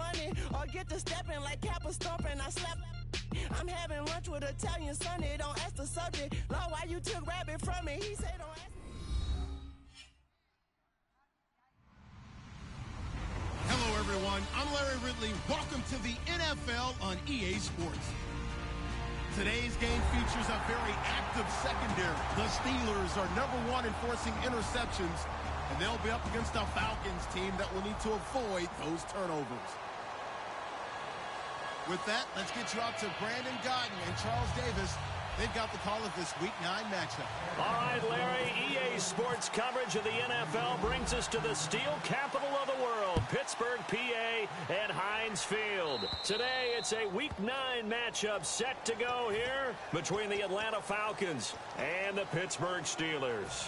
money or get to stepping like Kappa stomping. I slap. I'm having lunch with Italian Sonny. Don't ask the subject. Lord, why you took rabbit from me? He said don't ask. Hello, everyone. I'm Larry Ridley. Welcome to the NFL on EA Sports. Today's game features a very active secondary. The Steelers are #1 in forcing interceptions, and they'll be up against a Falcons team that will need to avoid those turnovers. With that, let's get you out to Brandon Godden and Charles Davis. They've got the call of this Week 9 matchup. All right, Larry, EA Sports coverage of the NFL brings us to the steel capital of the world, Pittsburgh, PA, and Heinz Field. Today, it's a Week 9 matchup set to go here between the Atlanta Falcons and the Pittsburgh Steelers.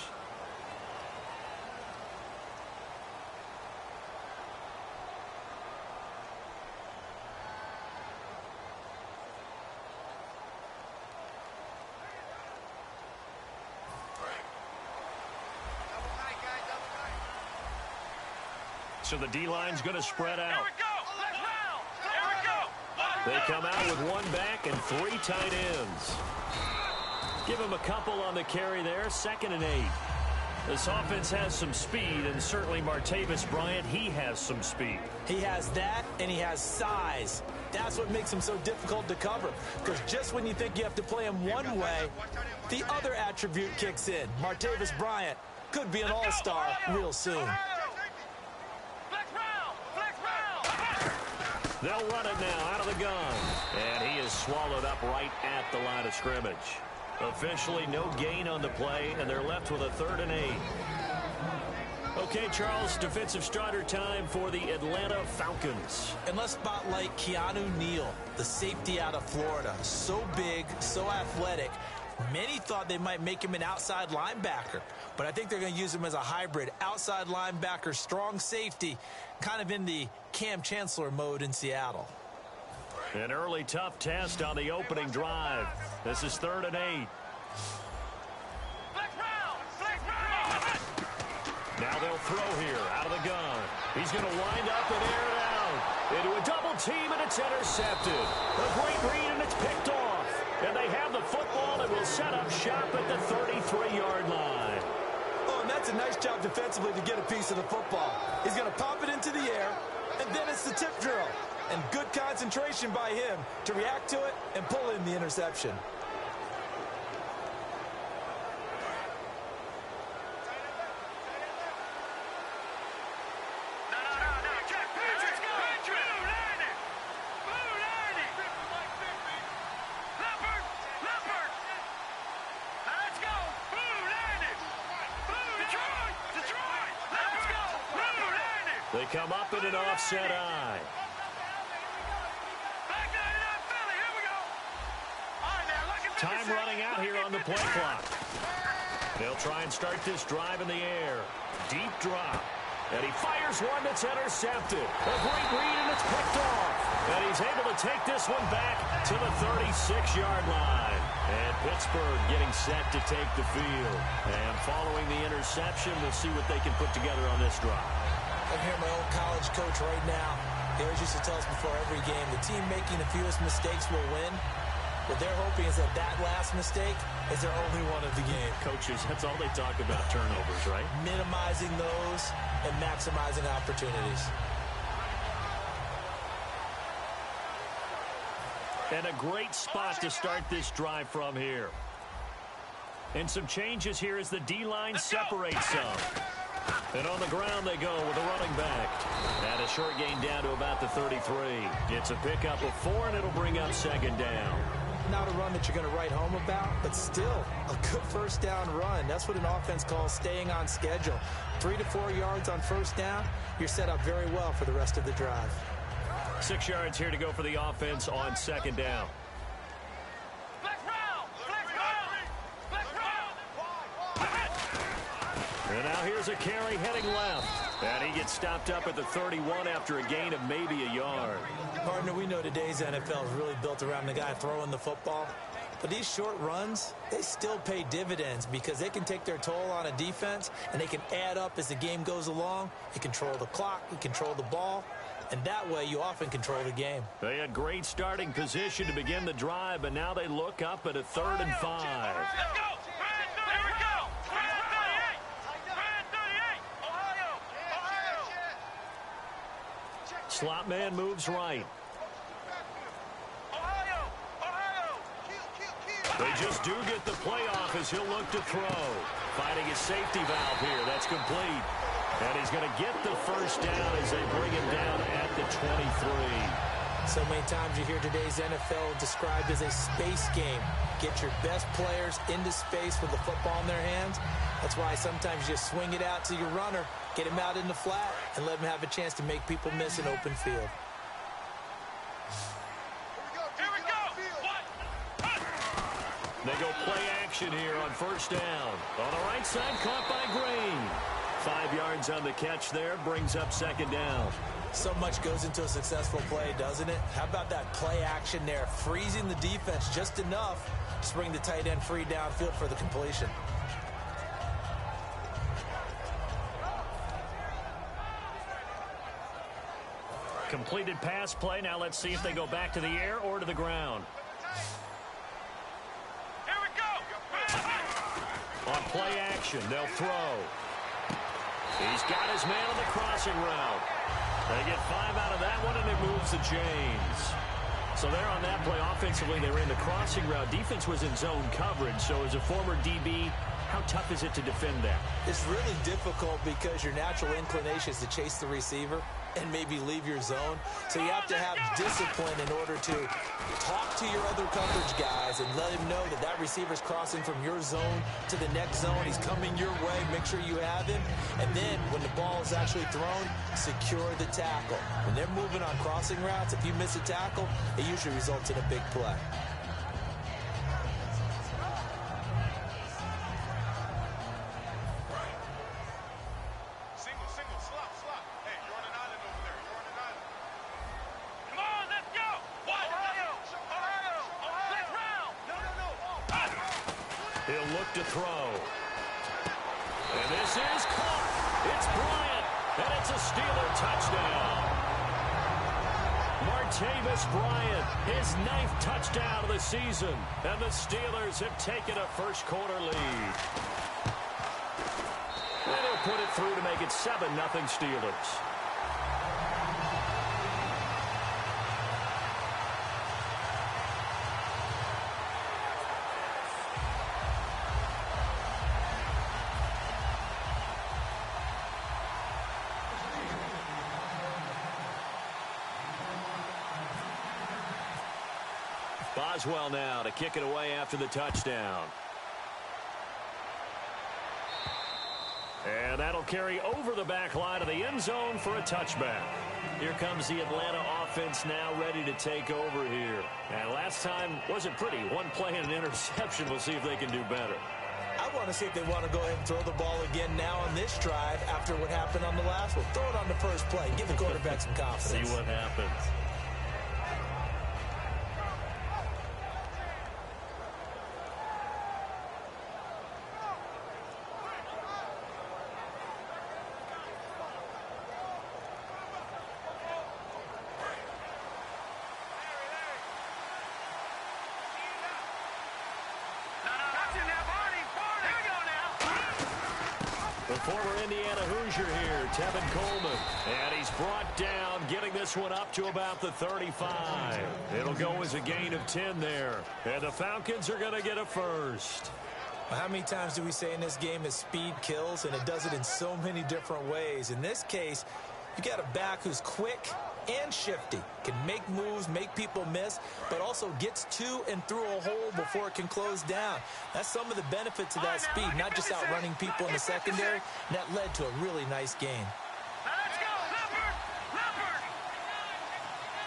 So the D-line's going to spread out. Here we go. Let's round. Here we go. They come out with one back and 3 tight ends. Give him a couple on the carry there. 2nd and 8. This offense has some speed, and certainly Martavis Bryant, he has some speed. He has that, and he has size. That's what makes him so difficult to cover. Because just when you think you have to play him one way, the other attribute kicks in. Martavis Bryant could be an all-star real soon. They'll run it now out of the gun. And he is swallowed up right at the line of scrimmage. Officially no gain on the play, and they're left with a 3rd and 8. Okay, Charles, defensive starter time for the Atlanta Falcons. And let's spotlight Keanu Neal, the safety out of Florida. So big, so athletic. Many thought they might make him an outside linebacker, but I think they're going to use him as a hybrid outside linebacker, strong safety, kind of in the Cam Chancellor mode in Seattle. An early tough test on the opening drive. This is 3rd and 8. Now they'll throw here out of the gun. He's going to wind up and air it out into a double team, and it's intercepted. A great read, and it's picked off. And they have the football and will set up shop at the 33-yard line. Oh, and that's a nice job defensively to get a piece of the football. He's going to pop it into the air, and then it's the tip drill. And good concentration by him to react to it and pull in the interception. They come up in an offset eye. Time running out here on the play clock. They'll try and start this drive in the air. Deep drop. And he fires one that's intercepted. A great read, and it's picked off. And he's able to take this one back to the 36-yard line. And Pittsburgh getting set to take the field. And following the interception, we'll see what they can put together on this drive. I'm hearing my old college coach right now. He always used to tell us before every game, the team making the fewest mistakes will win. What they're hoping is that last mistake is their only one of the game. Coaches, that's all they talk about, turnovers, right? Minimizing those and maximizing opportunities. And a great spot to start this drive from here. And some changes here as the D-line separates some. And on the ground they go with a running back. And a short gain down to about the 33. It's a pickup of 4, and it'll bring up 2nd down. Not a run that you're going to write home about, but still a good first down run. That's what an offense calls staying on schedule. 3 to 4 yards on first down, you're set up very well for the rest of the drive. 6 yards here to go for the offense on 2nd down. And now here's a carry heading left. And he gets stopped up at the 31 after a gain of maybe a yard. Partner, we know today's NFL is really built around the guy throwing the football. But these short runs, they still pay dividends because they can take their toll on a defense, and they can add up as the game goes along. They control the clock, they control the ball. and that way you often control the game. They had great starting position to begin the drive, but now they look up at a 3rd and 5. Let's go! Here we go! Brand 38! Brand 38! Ohio! Slot man moves right. They just do get the playoff as he'll look to throw. Finding his safety valve here. That's complete. And he's going to get the first down as they bring him down at the 23. So many times you hear today's NFL described as a space game. Get your best players into space with the football in their hands. That's why sometimes you swing it out to your runner, get him out in the flat, and let him have a chance to make people miss an open field. They go play action here on first down. On the right side, caught by Green. 5 yards on the catch there, brings up 2nd down. So much goes into a successful play, doesn't it? How about that play action there, freezing the defense just enough to bring the tight end free downfield for the completion. Completed pass play. Now let's see if they go back to the air or to the ground. On play action, they'll throw. He's got his man on the crossing route. They get 5 out of that one, and it moves the chains. So there on that play, offensively, they ran the crossing route. Defense was in zone coverage, so as a former DB, how tough is it to defend that? It's really difficult because your natural inclination is to chase the receiver and maybe leave your zone. So you have to have discipline in order to talk to your other coverage guys and let him know that that receiver's crossing from your zone to the next zone. He's coming your way. Make sure you have him. And then when the ball is actually thrown, secure the tackle. When they're moving on crossing routes, if you miss a tackle, it usually results in a big play. He'll look to throw. And this is caught. It's Bryant. And it's a Steeler touchdown. Martavis Bryant, his 9th touchdown of the season. And the Steelers have taken a first-quarter lead. And he'll put it through to make it 7-0 Steelers. Boswell now to kick it away after the touchdown. And that'll carry over the back line of the end zone for a touchback. Here comes the Atlanta offense now ready to take over here. And last time wasn't pretty. One play and an interception. We'll see if they can do better. I want to see if they want to go ahead and throw the ball again now on this drive after what happened on the last one. Throw it on the first play. Give the quarterback some confidence. See what happens. The former Indiana Hoosier here, Tevin Coleman. And he's brought down, getting this one up to about the 35. It'll go as a gain of 10 there. And the Falcons are going to get a first. Well, how many times do we say in this game that speed kills, and it does it in so many different ways? In this case, you got a back who's quick and shifty, can make moves, make people miss, but also gets to and through a hole before it can close down. That's some of the benefits of that speed, not just outrunning people in the secondary. And that led to a really nice game. Now let's go, Leopard! Leopard!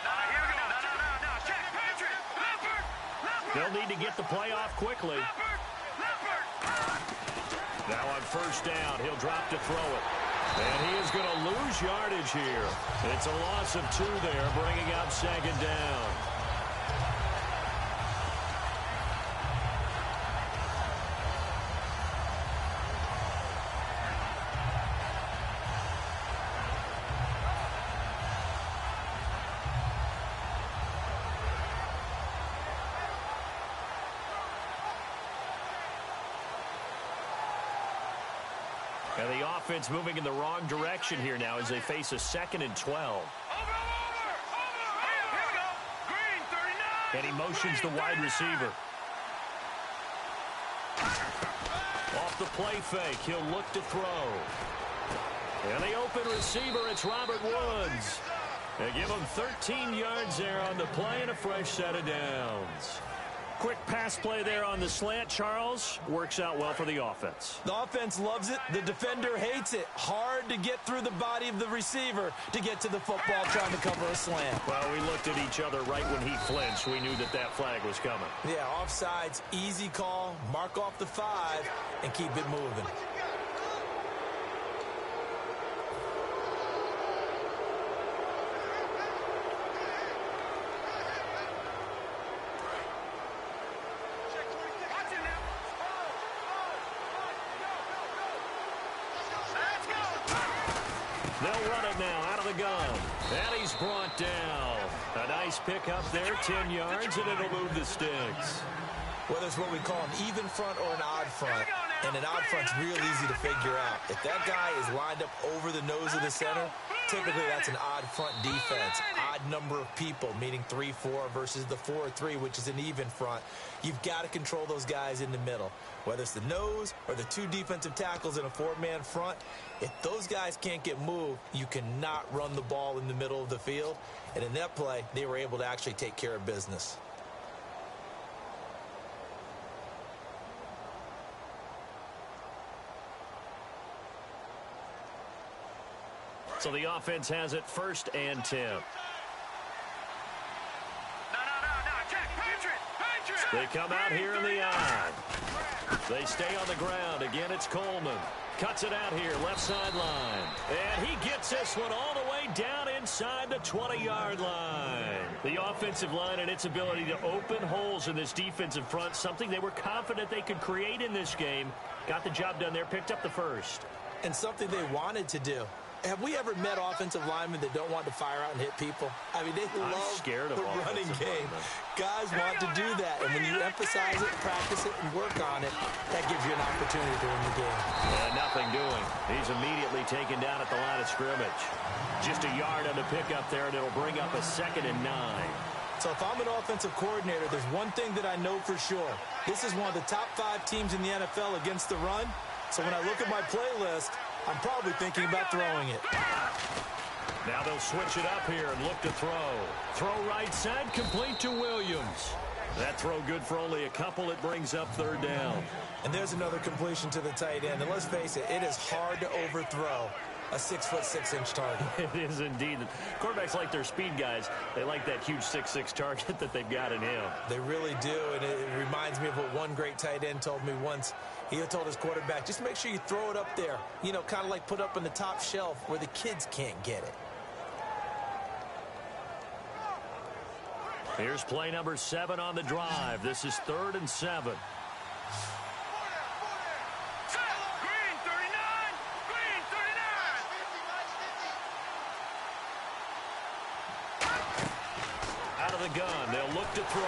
Now here we go. No, check, Patrick! Leopard! Leopard! They'll need to get the play off quickly. Leopard! Leopard! Now on first down, he'll drop to throw it. And he is going to lose yardage here. It's a loss of 2 there, bringing up 2nd down. And the offense moving in the wrong direction here now as they face a 2nd and 12. And he motions the wide receiver. Off the play fake, he'll look to throw. And the open receiver, it's Robert Woods. They give him 13 yards there on the play and a fresh set of downs. Quick pass play there on the slant, Charles. Works out well for the offense. The offense loves it. The defender hates it. Hard to get through the body of the receiver to get to the football trying to cover a slant. Well, we looked at each other right when he flinched. We knew that that flag was coming. Yeah, offsides, easy call. Mark off the 5 and keep it moving. They'll run it now out of the gun. And he's brought down. A nice pickup there, 10 yards, and it'll move the sticks. Whether it's what we call an even front or an odd front, and an odd front's real easy to figure out. If that guy is lined up over the nose of the center, typically that's an odd front defense. Odd number of people, meaning 3-4 versus the 4-3, which is an even front. You've got to control those guys in the middle. Whether it's the nose or the 2 defensive tackles in a 4-man front, if those guys can't get moved, you cannot run the ball in the middle of the field. And in that play, they were able to actually take care of business. So the offense has it 1st and 10. No, Jack, Patrick! They come out here in the eye. They stay on the ground. Again, it's Coleman. Cuts it out here, left sideline. And he gets this one all the way down inside the 20-yard line. The offensive line and its ability to open holes in this defensive front, something they were confident they could create in this game. Got the job done there, picked up the first. And something they wanted to do. Have we ever met offensive linemen that don't want to fire out and hit people? I mean, they love the running game. Guys want to do that, and when you emphasize it, practice it, and work on it, that gives you an opportunity to win the game. And nothing doing. He's immediately taken down at the line of scrimmage. Just a yard on the pickup there, and it'll bring up a 2nd and 9. So if I'm an offensive coordinator, there's one thing that I know for sure. This is one of the top 5 teams in the NFL against the run. So when I look at my playlist, I'm probably thinking about throwing it. Now they'll switch it up here and look to throw. Throw right side, complete to Williams. That throw good for only a couple. It brings up 3rd down. And there's another completion to the tight end. And let's face it, it is hard to overthrow a 6'6" target. It is indeed. Quarterbacks like their speed guys. They like that huge 6'6" target that they've got in him. They really do, and it reminds me of what one great tight end told me once. He told his quarterback, just make sure you throw it up there. You know, kind of like put up on the top shelf where the kids can't get it. Here's play number 7 on the drive. This is 3rd and 7. Out of the gun, they'll look to throw.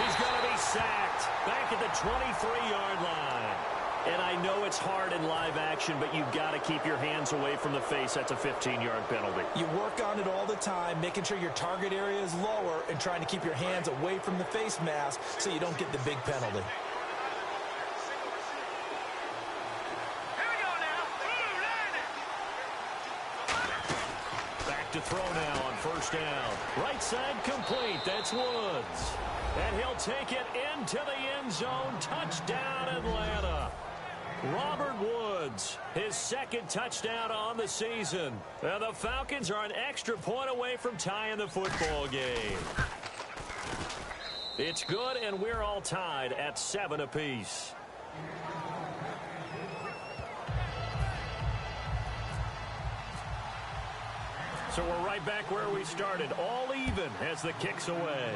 He's going to be sacked back at the 23-yard line. And I know it's hard in live action, but you've got to keep your hands away from the face. That's a 15-yard penalty. You work on it all the time, making sure your target area is lower and trying to keep your hands away from the face mask so you don't get the big penalty. Back to throw now on 1st down. Right side complete. That's Woods. And he'll take it into the end zone. Touchdown, Atlanta. Robert Woods, his 2nd touchdown on the season. And the Falcons are an extra point away from tying the football game. It's good, and we're all tied at 7 apiece. So we're right back where we started, all even as the kick's away.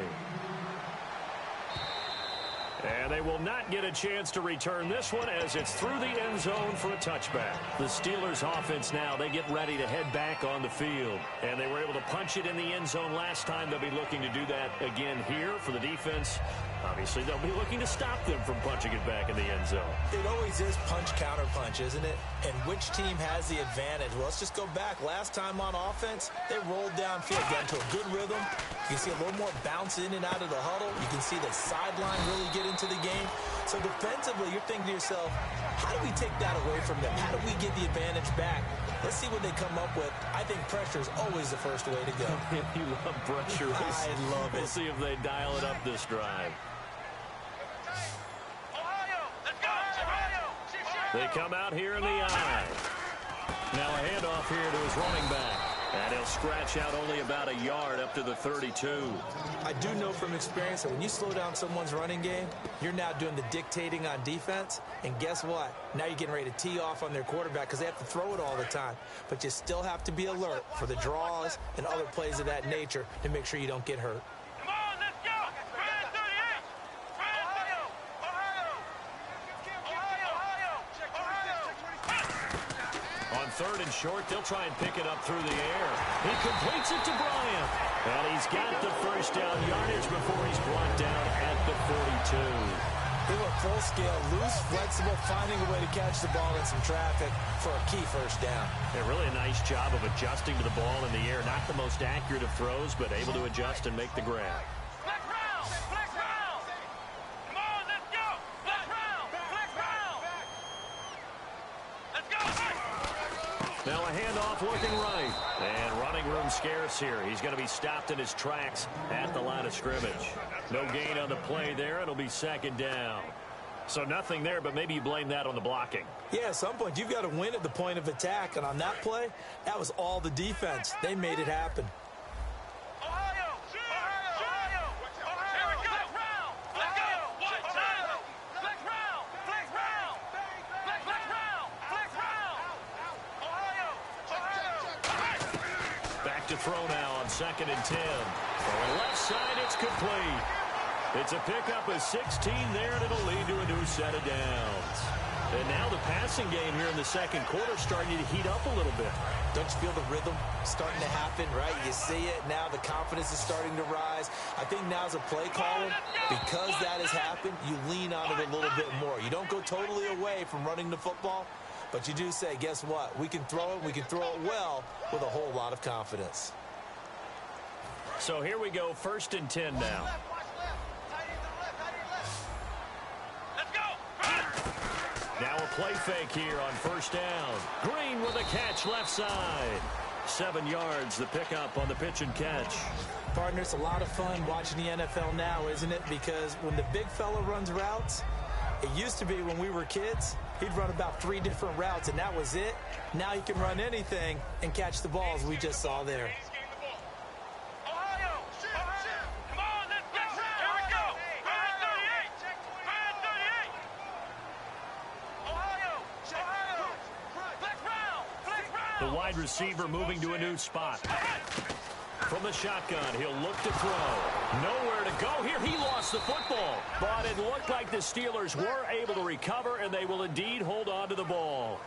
And they will not get a chance to return this one as it's through the end zone for a touchback. The Steelers offense now, they get ready to head back on the field. And they were able to punch it in the end zone last time. They'll be looking to do that again here for the defense. Obviously, they'll be looking to stop them from punching it back in the end zone. It always is punch-counter-punch, isn't it? And which team has the advantage? Well, let's just go back. Last time on offense, they rolled downfield, got into a good rhythm. You can see a little more bounce in and out of the huddle. You can see the sideline really get into the game. So defensively, you're thinking to yourself, how do we take that away from them? How do we get the advantage back? Let's see what they come up with. I think pressure is always the first way to go. You love pressure. I love it. We'll see if they dial it up this drive. They come out here in the eye. Now a handoff here to his running back. And he'll scratch out only about a yard up to the 32. I do know from experience that when you slow down someone's running game, you're now doing the dictating on defense. And guess what? Now you're getting ready to tee off on their quarterback because they have to throw it all the time. But you still have to be alert for the draws and other plays of that nature to make sure you don't get hurt. Third and short, they'll try and pick it up through the air. He completes it to Bryant. And he's got the first down yardage before he's brought down at the 42. They were full scale, loose, flexible, finding a way to catch the ball in some traffic for a key first down. Yeah, really a nice job of adjusting to the ball in the air. Not the most accurate of throws, but able to adjust and make the grab. Now a handoff looking right. And running room scarce here. He's going to be stopped in his tracks at the line of scrimmage. No gain on the play there. It'll be second down. So nothing there, but maybe you blame that on the blocking. Yeah, at some point you've got to win at the point of attack. And on that play, that was all the defense. They made it happen. To throw now on 2nd and 10. From the left side, it's complete. It's a pickup of 16 there, and it'll lead to a new set of downs. And now the passing game here in the second quarter starting to heat up a little bit. Don't you feel the rhythm starting to happen, right? You see it now. The confidence is starting to rise. I think now as a play caller, because that has happened, you lean on it a little bit more. You don't go totally away from running the football. But you do say, guess what? We can throw it. We can throw it well with a whole lot of confidence. So here we go, 1st and 10 now. Let's go. Now a play fake here on 1st down. Green with a catch left side. 7 yards, the pickup on the pitch and catch. Partner, it's a lot of fun watching the NFL now, isn't it? Because when the big fella runs routes, it used to be when we were kids, he'd run about 3 different routes, and that was it. Now he can run anything and catch the balls we just saw there. The wide receiver moving to a new spot. From the shotgun, he'll look to throw. Nowhere to go here. He lost the football. But it looked like the Steelers were able to recover, and they will indeed hold on to the ball.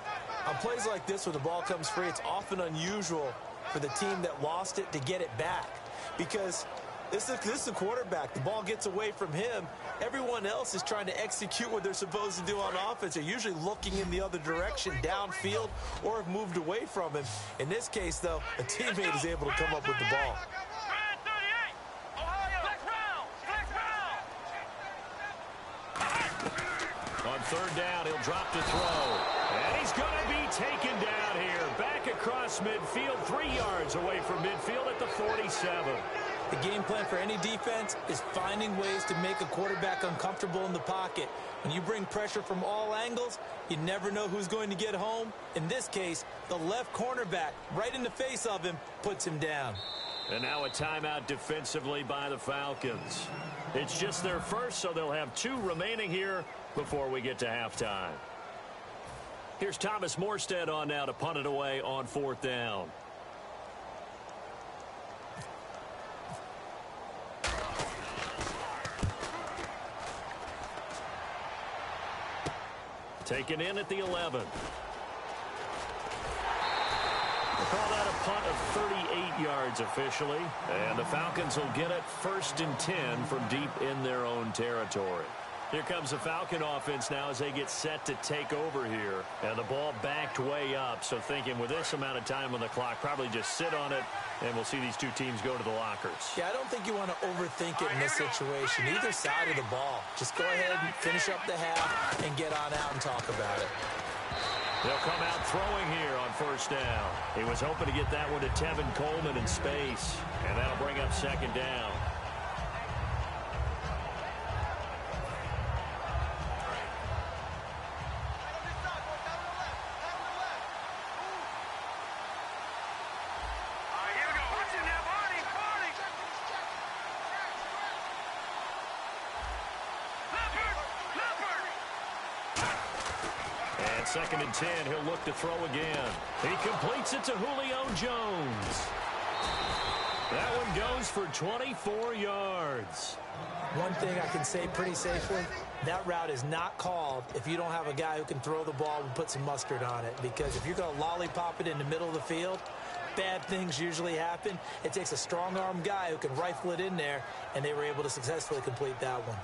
On plays like this where the ball comes free, it's often unusual for the team that lost it to get it back. Because this is the quarterback. The ball gets away from him. Everyone else is trying to execute what they're supposed to do on offense. They're usually looking in the other direction, downfield, or have moved away from him. In this case, though, a teammate is able to come up with the ball. On 3rd down, he'll drop to throw. And he's going to be taken down here. Back across midfield, 3 yards away from midfield at the 47. The game plan for any defense is finding ways to make a quarterback uncomfortable in the pocket. When you bring pressure from all angles, you never know who's going to get home. In this case, the left cornerback, right in the face of him, puts him down. And now a timeout defensively by the Falcons. It's just their first, so they'll have 2 remaining here before we get to halftime. Here's Thomas Morstead on now to punt it away on 4th down. Taken in at the 11. We'll call that a punt of 38 yards officially. And the Falcons will get it 1st and 10 from deep in their own territory. Here comes the Falcon offense now as they get set to take over here. And the ball backed way up. So thinking with this amount of time on the clock, probably just sit on it, and we'll see these two teams go to the lockers. Yeah, I don't think you want to overthink it in this situation. Either side of the ball. Just go ahead and finish up the half and get on out and talk about it. They'll come out throwing here on 1st down. He was hoping to get that one to Tevin Coleman in space, and that'll bring up 2nd down. And 2nd and 10, he'll look to throw again. He completes it to Julio Jones. That one goes for 24 yards. One thing I can say pretty safely, that route is not called if you don't have a guy who can throw the ball and put some mustard on it. Because if you're going to lollipop it in the middle of the field, bad things usually happen. It takes a strong-arm guy who can rifle it in there, and they were able to successfully complete that one.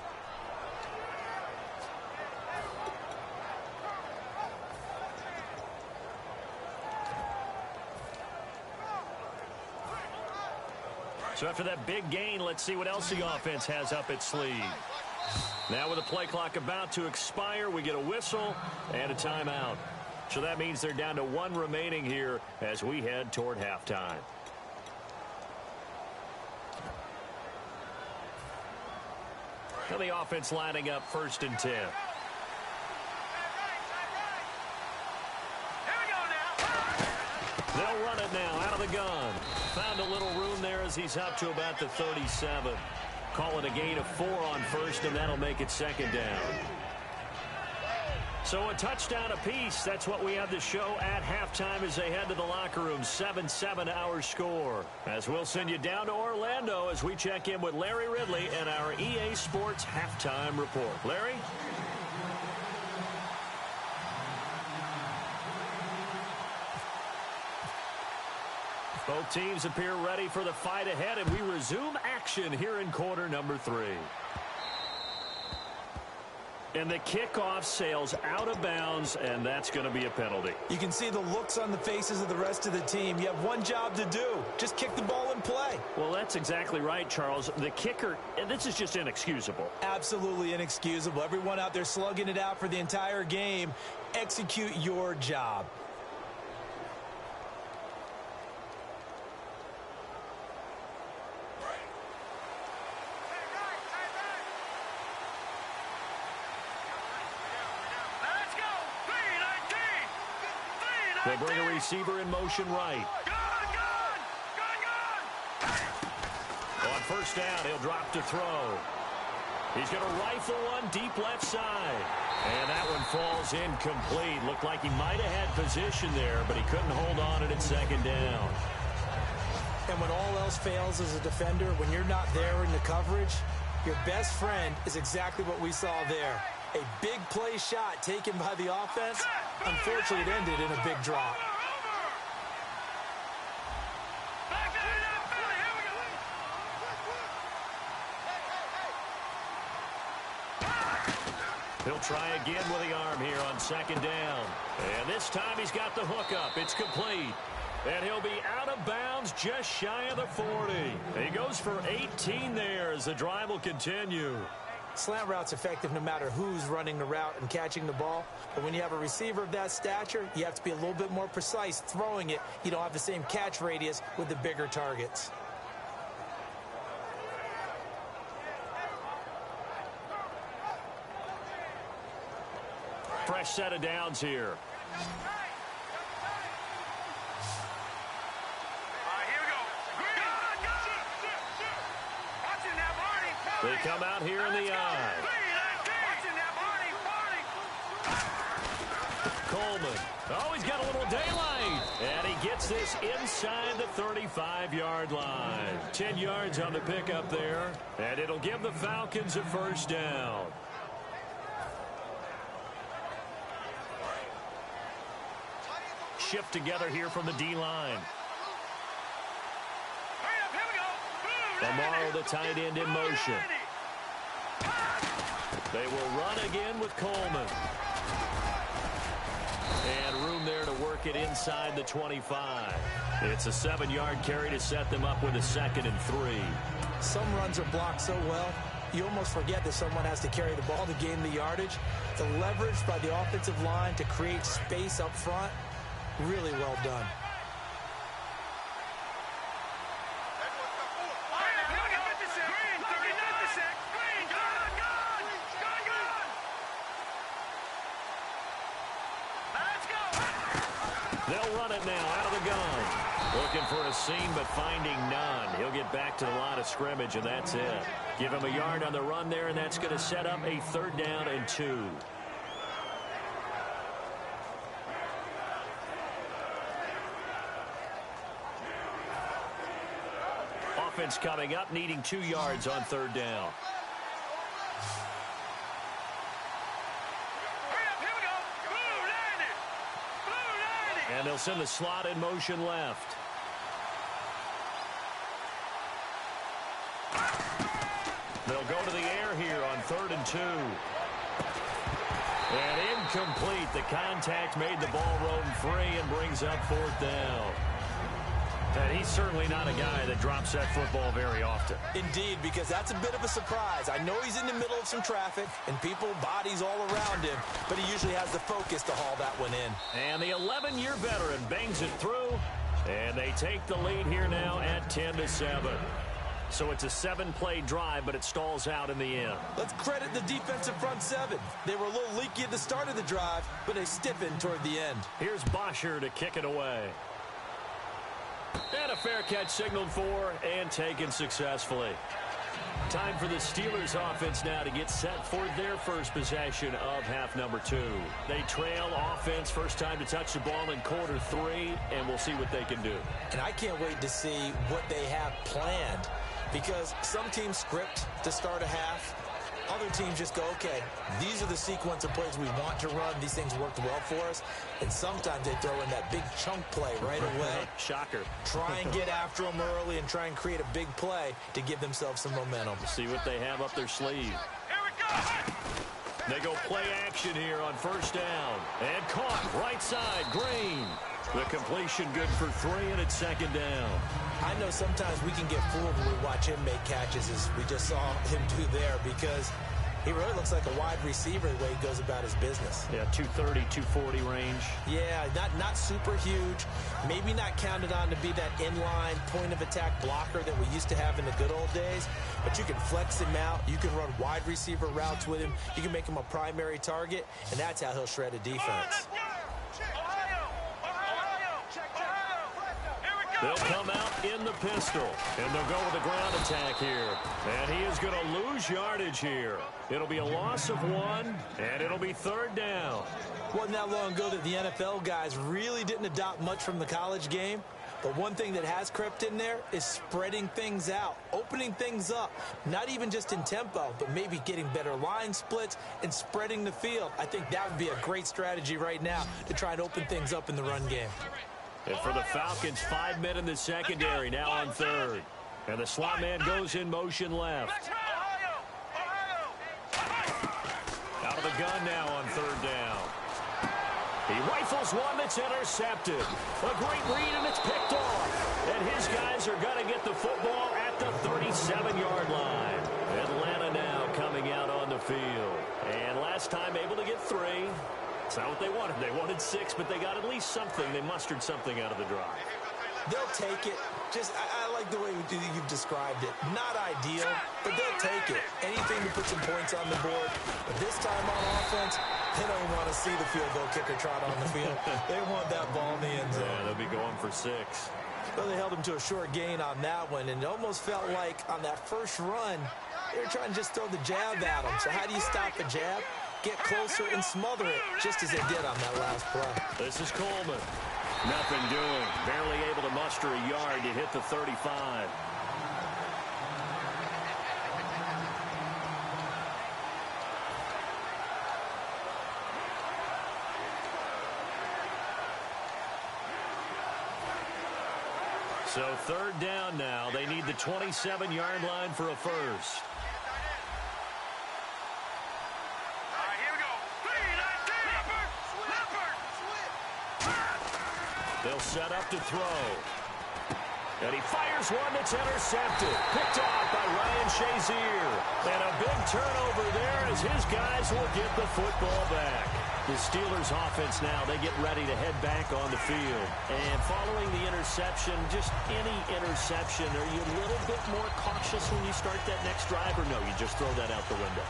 So after that big gain, let's see what else the offense has up its sleeve. Now with the play clock about to expire, we get a whistle and a timeout. So that means they're down to 1 remaining here as we head toward halftime. Now the offense lining up 1st and 10. They'll run it now out of the gun. Found a little room there as he's up to about the 37. Call it a gain of 4 on 1st, and that'll make it 2nd down. So a touchdown apiece. That's what we have to show at halftime as they head to the locker room. 7-7 our score. As we'll send you down to Orlando as we check in with Larry Ridley and our EA Sports halftime report. Larry? Both teams appear ready for the fight ahead, and we resume action here in quarter number 3. And the kickoff sails out of bounds, and that's going to be a penalty. You can see the looks on the faces of the rest of the team. You have one job to do. Just kick the ball and play. Well, that's exactly right, Charles. The kicker, and this is just inexcusable. Absolutely inexcusable. Everyone out there slugging it out for the entire game. Execute your job. They bring a receiver in motion right. On 1st down, he'll drop to throw. He's going to rifle one deep left side. And that one falls incomplete. Looked like he might have had position there, but he couldn't hold on it at 2nd down. And when all else fails as a defender, when you're not there in the coverage, your best friend is exactly what we saw there. A big play shot taken by the offense. Unfortunately, it ended in a big drop. He'll try again with the arm here on 2nd down. And this time he's got the hook up. It's complete. And he'll be out of bounds just shy of the 40. He goes for 18 there as the drive will continue. Slant route's effective no matter who's running the route and catching the ball. But when you have a receiver of that stature, you have to be a little bit more precise throwing it. You don't have the same catch radius with the bigger targets. Fresh set of downs here. They come out here in the eye. Coleman. Oh, he's got a little daylight. And he gets this inside the 35-yard line. 10 yards on the pickup there. And it'll give the Falcons a 1st down. shift together here from the D-line. Amaro, the tight end, in motion. They will run again with Coleman. And room there to work it inside the 25. It's a 7-yard carry to set them up with a 2nd and 3. Some runs are blocked so well, you almost forget that someone has to carry the ball to gain the yardage. The leverage by the offensive line to create space up front, really well done. They'll run it now out of the gun. Looking for a seam, but finding none. He'll get back to the line of scrimmage, and that's it. Give him a yard on the run there, and that's going to set up a 3rd down and 2. Offense coming up, needing 2 yards on 3rd down. And they'll send the slot in motion left. They'll go to the air here on 3rd and 2. And incomplete. The contact made the ball roam free and brings up 4th down. And he's certainly not a guy that drops that football very often. Indeed, because that's a bit of a surprise. I know he's in the middle of some traffic and people, bodies all around him, but he usually has the focus to haul that one in. And the 11-year veteran bangs it through, and they take the lead here now at 10-7. So it's a 7-play drive, but it stalls out in the end. Let's credit the defensive front 7. They were a little leaky at the start of the drive, but they stiffened toward the end. Here's Bosher to kick it away. And a fair catch signaled for and taken successfully. Time for the Steelers offense now to get set for their first possession of half number 2. They trail offense, first time to touch the ball in quarter 3, and we'll see what they can do. And I can't wait to see what they have planned, because some teams script to start a half. Other teams just go, okay, these are the sequence of plays we want to run. These things worked well for us. And sometimes they throw in that big chunk play right away. Shocker. Try and get after them early and try and create a big play to give themselves some momentum. See what they have up their sleeve. Here we go. They go play action here on 1st down. And caught right side, Green. The completion good for 3, and it's 2nd down. I know sometimes we can get fooled when we watch him make catches, as we just saw him do there, because he really looks like a wide receiver the way he goes about his business. Yeah, 230, 240 range. Yeah, not super huge. Maybe not counted on to be that inline point-of-attack blocker that we used to have in the good old days, but you can flex him out. You can run wide receiver routes with him. You can make him a primary target, and that's how he'll shred a defense. They'll come out in the pistol, and they'll go with a ground attack here. And he is going to lose yardage here. It'll be a loss of 1, and it'll be 3rd down. Wasn't that long ago that the NFL guys really didn't adopt much from the college game. But one thing that has crept in there is spreading things out, opening things up, not even just in tempo, but maybe getting better line splits and spreading the field. I think that would be a great strategy right now to try and open things up in the run game. And for the Falcons, 5 men in the secondary, now on 3rd. And the slot man goes in motion left. Out of the gun now on 3rd down. He rifles one that's intercepted. A great read, and it's picked off. And his guys are going to get the football at the 37-yard line. Atlanta now coming out on the field. And last time able to get 3. It's not what they wanted. They wanted 6, but they got at least something. They mustered something out of the drive. They'll take it. Just, I like the way you've described it. Not ideal, but they'll take it. Anything to put some points on the board. But this time on offense, they don't want to see the field goal kicker trot on the field. They want that ball in the end zone. Yeah, they'll be going for 6. Well, they held him to a short gain on that one, and it almost felt like on that first run, they were trying to just throw the jab at him. So how do you stop a jab? Get closer and smother it, just as they did on that last play. This is Coleman. Nothing doing. Barely able to muster a yard to hit the 35. So third down now. They need the 27-yard line for a first. All right, here we go. 3, 19. They'll set up to throw. And he fires one that's intercepted. Picked off by Ryan Shazier. And a big turnover there as his guys will get the football back. The Steelers offense now, they get ready to head back on the field. And following the interception, just any interception, are you a little bit more cautious when you start that next drive, or no, you just throw that out the window?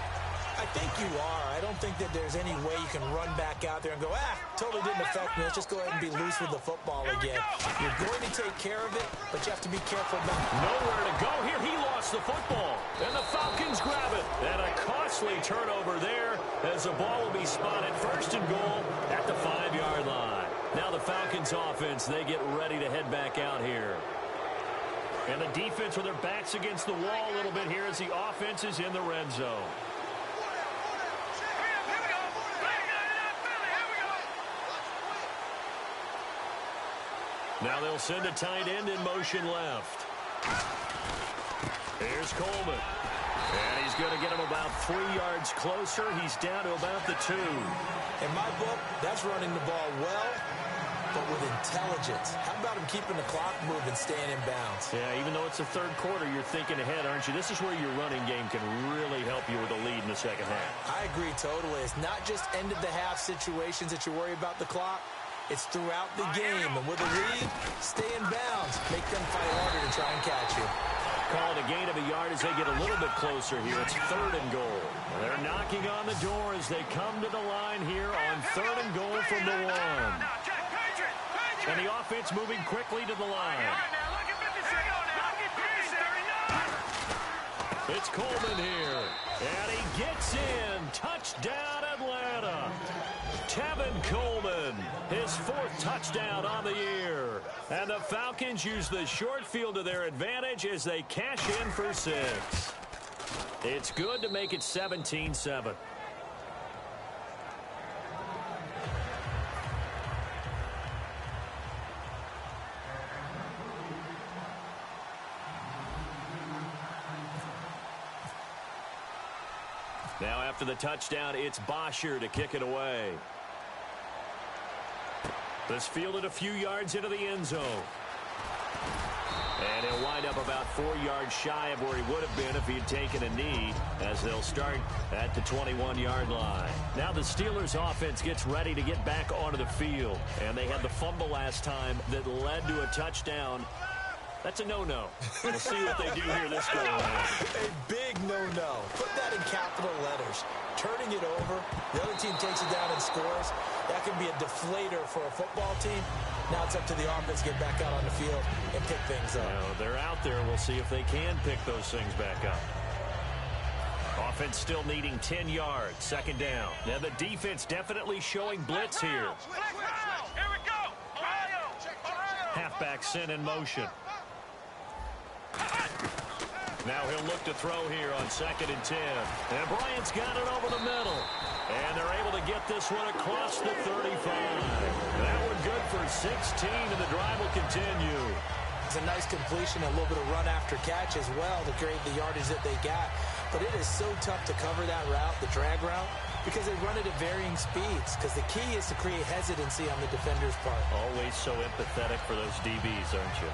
I think you are. I don't think that there's any way you can run back out there and go, totally didn't affect me. Let's just go ahead and be loose with the football again. You're going to take care of it, but you have to be careful not. Nowhere to go here. He lost the football. And the Falcons grab it. And a costly turnover there as the ball will be spotted first and goal at the 5-yard line. Now the Falcons offense, they get ready to head back out here. And the defense with their backs against the wall a little bit here as the offense is in the red zone. Now they'll send a tight end in motion left. Here's Coleman. And he's going to get him about 3 yards closer. He's down to about the 2. In my book, that's running the ball well, but with intelligence. How about him keeping the clock moving, staying in bounds? Yeah, even though it's the third quarter, you're thinking ahead, aren't you? This is where your running game can really help you with a lead in the second half. I agree totally. It's not just end-of-the-half situations that you worry about the clock. It's throughout the game. And with a lead, stay in bounds. Make them fight harder to try and catch you. Called a gain of a yard as they get a little bit closer here. It's third and goal. They're knocking on the door as they come to the line here on third and goal from the 1. And the offense moving quickly to the line. It's Coleman here. And he gets in. Touchdown, Atlanta. Tevin Coleman, his 4th touchdown on the year. And the Falcons use the short field to their advantage as they cash in for 6. It's good to make it 17-7. Now after the touchdown, it's Bosher to kick it away. This fielded a few yards into the end zone. And he'll wind up about 4 yards shy of where he would have been if he had taken a knee, as they'll start at the 21-yard line. Now the Steelers offense gets ready to get back onto the field. And they had the fumble last time that led to a touchdown. That's a no-no. We'll see what they do here this go around. A big no-no. Put that in capital letters. Turning it over, the other team takes it down and scores. That can be a deflator for a football team. Now it's up to the offense to get back out on the field and pick things up. Well, they're out there. We'll see if they can pick those things back up. Offense still needing 10 yards. Second down. Now the defense definitely showing blitz here. Here we go. Halfback sent in motion. Now he'll look to throw here on 2nd and 10. And Bryant's got it over the middle. And they're able to get this one across the 35. That one good for 16, and the drive will continue. It's a nice completion, a little bit of run after catch as well to create the yardage that they got. But it is so tough to cover that route, the drag route, because they run it at varying speeds. Because the key is to create hesitancy on the defender's part. Always so empathetic for those DBs, aren't you?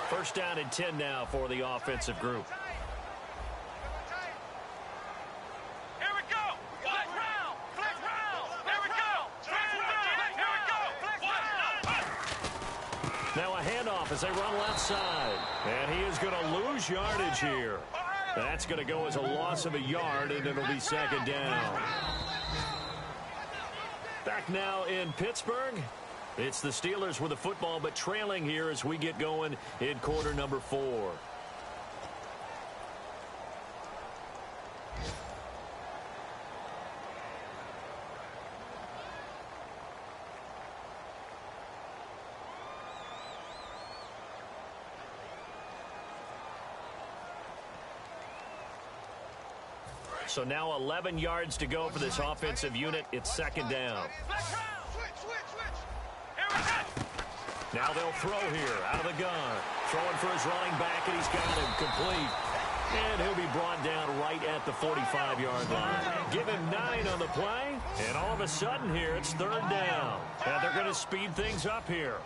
First down and 10 now for the offensive group. Here we go. Flick round. Flick round. Here we go. Here we go. Now a handoff as they run left side. And he is going to lose yardage here. That's going to go as a loss of a yard, and it'll be second down. Back now in Pittsburgh. It's the Steelers with the football, but trailing here as we get going in quarter number 4. So now 11 yards to go for this offensive unit. It's second down. Now they'll throw here out of the gun. Throwing for his running back, and he's got him complete. And he'll be brought down right at the 45-yard line. Give him 9 on the play, and all of a sudden here, it's third down. And they're going to speed things up here.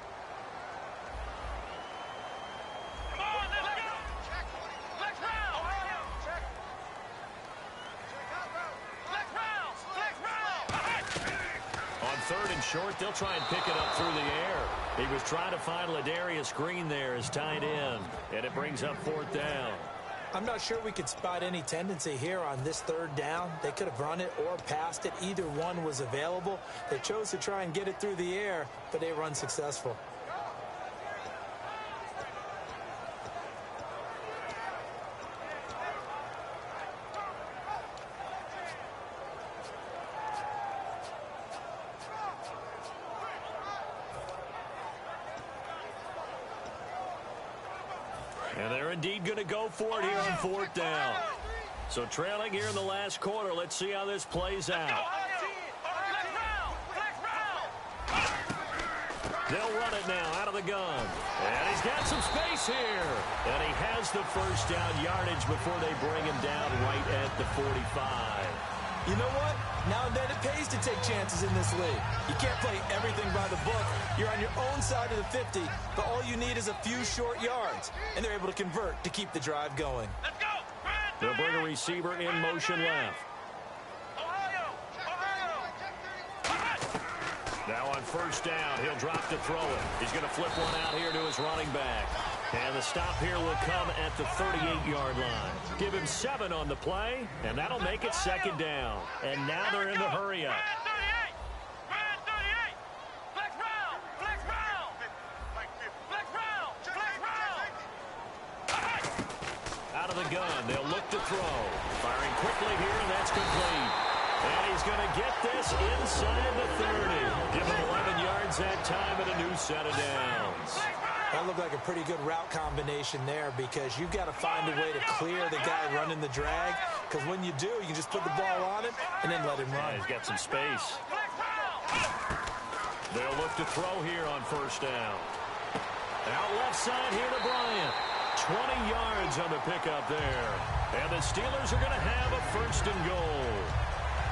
Third and short, they'll try and pick it up through the air. He was trying to find Ladarius Green there as tight end, and it brings up fourth down. I'm not sure we could spot any tendency here on this third down. They could have run it or passed it. Either one was available. They chose to try and get it through the air, but they were unsuccessful. And they're indeed going to go for it here on fourth down. So trailing here in the last quarter. Let's see how this plays out. They'll run it now out of the gun. And he's got some space here. And he has the first down yardage before they bring him down right at the 45. You know what? Now and then it pays to take chances in this league. You can't play everything by the book. You're on your own side of the 50, but all you need is a few short yards. And they're able to convert to keep the drive going. Let's go! They'll bring a receiver in motion left. Now on first down, he'll drop to throw it. He's going to flip one out here to his running back. And the stop here will come at the 38-yard line. Give him 7 on the play, and that'll make it second down. And now they're in the hurry-up. Out of the gun, they'll look to throw. Firing quickly here, and that's complete. And he's going to get this inside the 30. Give him 11 yards that time and a new set of downs. That looked like a pretty good route combination there because you've got to find a way to clear the guy running the drag, because when you do, you can just put the ball on him and then let him run. Yeah, he's got some space. They'll look to throw here on first down. Out left side here to Bryant. 20 yards on the pickup there. And the Steelers are going to have a first and goal.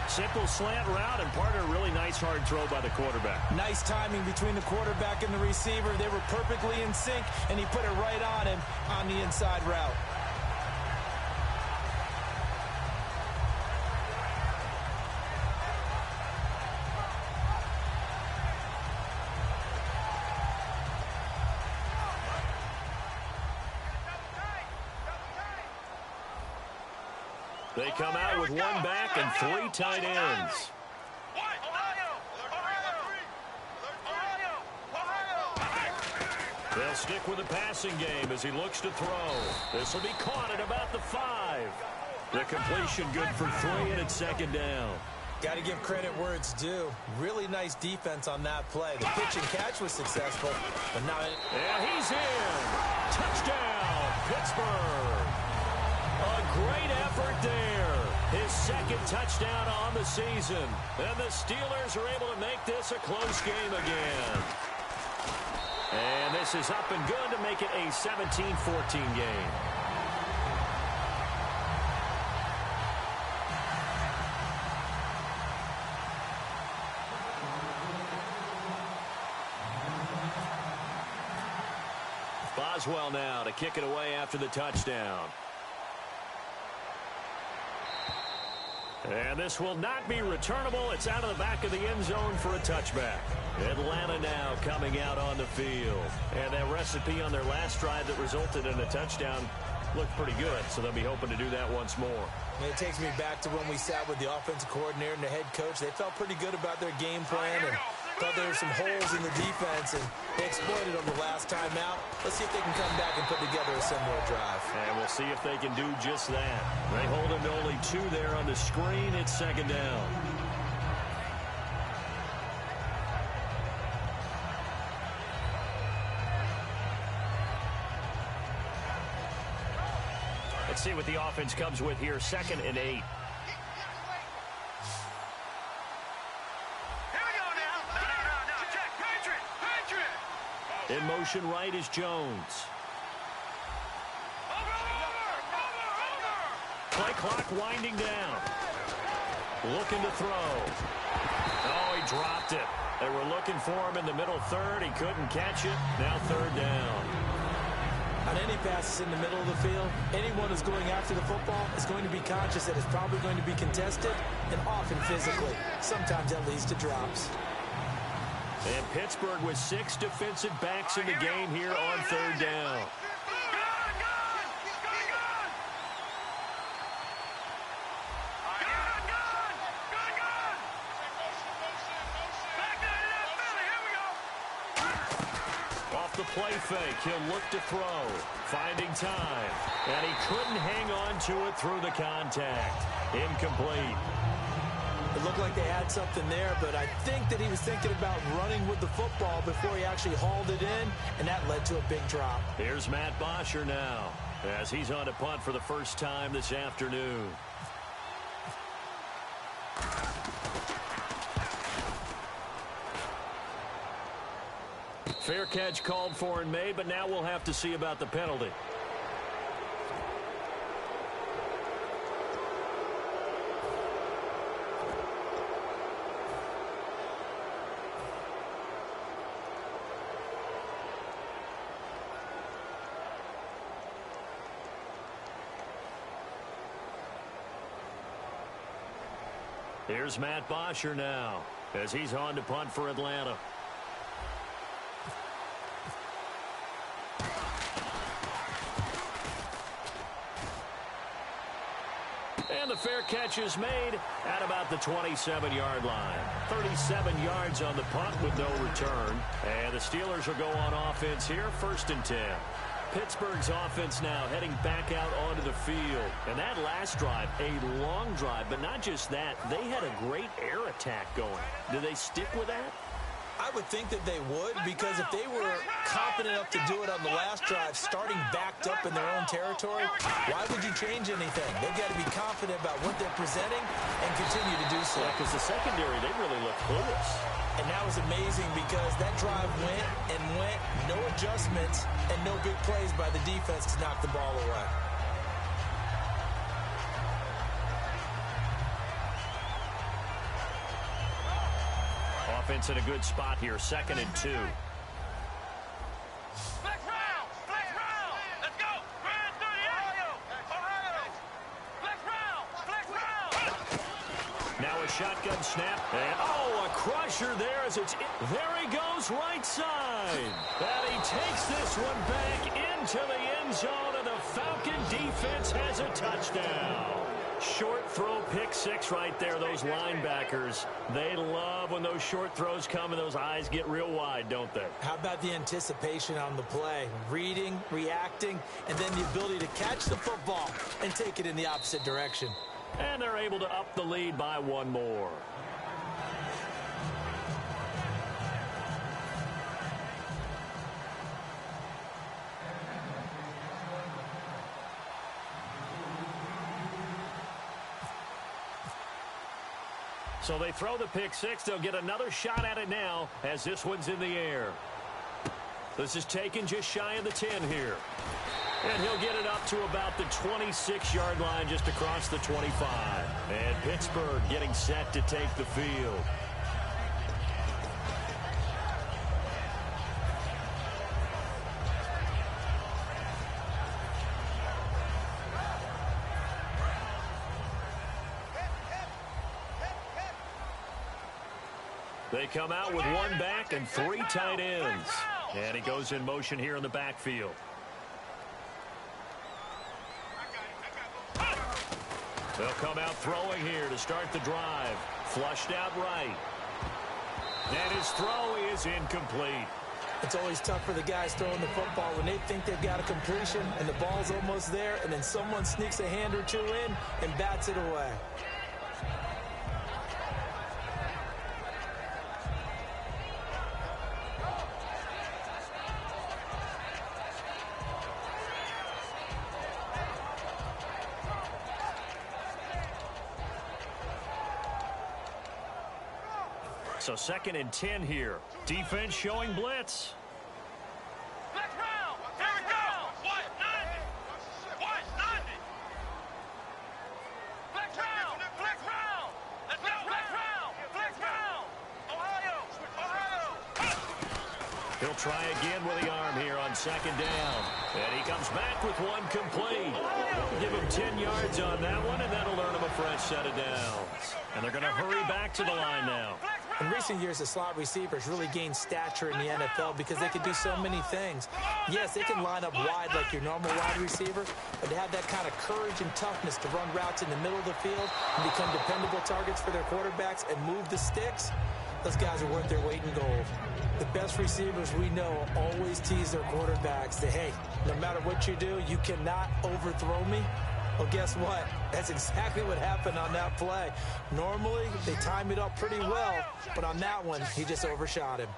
Simple slant route and part of a really nice hard throw by the quarterback. Nice timing between the quarterback and the receiver. They were perfectly in sync, and he put it right on him on the inside route. They come out with one back and 3 tight ends. They'll stick with the passing game as he looks to throw. This will be caught at about the 5. The completion good for 3, and it's second down. Got to give credit where it's due. Really nice defense on that play. The pitch and catch was successful, but now... And he's in. Touchdown, Pittsburgh. A great effort there. His second touchdown on the season. And the Steelers are able to make this a close game again. And this is up and good to make it a 17-14 game. Boswell now to kick it away after the touchdown. And this will not be returnable. It's out of the back of the end zone for a touchback. Atlanta now coming out on the field. And that recipe on their last drive that resulted in a touchdown looked pretty good, so they'll be hoping to do that once more. It takes me back to when we sat with the offensive coordinator and the head coach. They felt pretty good about their game plan and thought there were some holes in the defense, and they exploited them the last time out. Let's see if they can come back and put together a similar drive. And we'll see if they can do just that. They hold him to only 2 there on the screen. It's second down. Let's see what the offense comes with here. 2nd and 8. In motion right is Jones. Play clock winding down. Looking to throw. Oh, he dropped it. They were looking for him in the middle third. He couldn't catch it. Now third down. On any passes in the middle of the field, anyone who's going after the football is going to be conscious that it's probably going to be contested and often physically. Sometimes that leads to drops. And Pittsburgh with 6 defensive backs in the game here on third down. The play fake, he'll look to throw, finding time, and he couldn't hang on to it through the contact. Incomplete. It looked like they had something there, but I think that he was thinking about running with the football before he actually hauled it in, and that led to a big drop. Here's Matt Bosher now, as he's on a punt for the first time this afternoon. Fair catch called for and made, but now we'll have to see about the penalty. Here's Matt Bosher now, as he's on to punt for Atlanta. And the fair catch is made at about the 27-yard line. 37 yards on the punt with no return. And the Steelers will go on offense here, 1st and 10. Pittsburgh's offense now heading back out onto the field. And that last drive, a long drive, but not just that. They had a great air attack going. Do they stick with that? I would think that they would, because if they were confident enough to do it on the last drive, starting backed up in their own territory, why would you change anything? They've got to be confident about what they're presenting and continue to do so. Yeah, because the secondary, they really look clueless. And that was amazing because that drive went and went, no adjustments, and no big plays by the defense to knock the ball away. Offense in a good spot here, 2nd and 2. Flex round! Flex round! Let's go! Grand 38! Ohio! Flex round! Flex round! Now a shotgun snap. And, oh, a crusher there as it's... There he goes, right side. And he takes this one back into the end zone, and the Falcon defense has a touchdown. Short throw, pick 6 right there. Those linebackers, they love when those short throws come and those eyes get real wide, don't they? How about the anticipation on the play? Reading, reacting, and then the ability to catch the football and take it in the opposite direction. And they're able to up the lead by 1 more. So they throw the pick 6. They'll get another shot at it now as this one's in the air. This is taken just shy of the 10 here. And he'll get it up to about the 26-yard line just across the 25. And Pittsburgh getting set to take the field. They come out with 1 back and 3 tight ends. And he goes in motion here in the backfield. They'll come out throwing here to start the drive. Flushed out right. And his throw is incomplete. It's always tough for the guys throwing the football when they think they've got a completion and the ball's almost there, and then someone sneaks a hand or 2 in and bats it away. So 2nd and 10 here. Defense showing blitz. He'll try again with the arm here on second down. And he comes back with one complete. Give him 10 yards on that one, and that'll earn him a fresh set of downs. And they're going to hurry back to the line now. In recent years, the slot receivers really gained stature in the NFL because they can do so many things. Yes, they can line up wide like your normal wide receiver, but to have that kind of courage and toughness to run routes in the middle of the field and become dependable targets for their quarterbacks and move the sticks, those guys are worth their weight in gold. The best receivers we know always tease their quarterbacks that, hey, no matter what you do, you cannot overthrow me. Well, guess what? That's exactly what happened on that play. Normally, they time it up pretty well, but on that one, he just overshot him.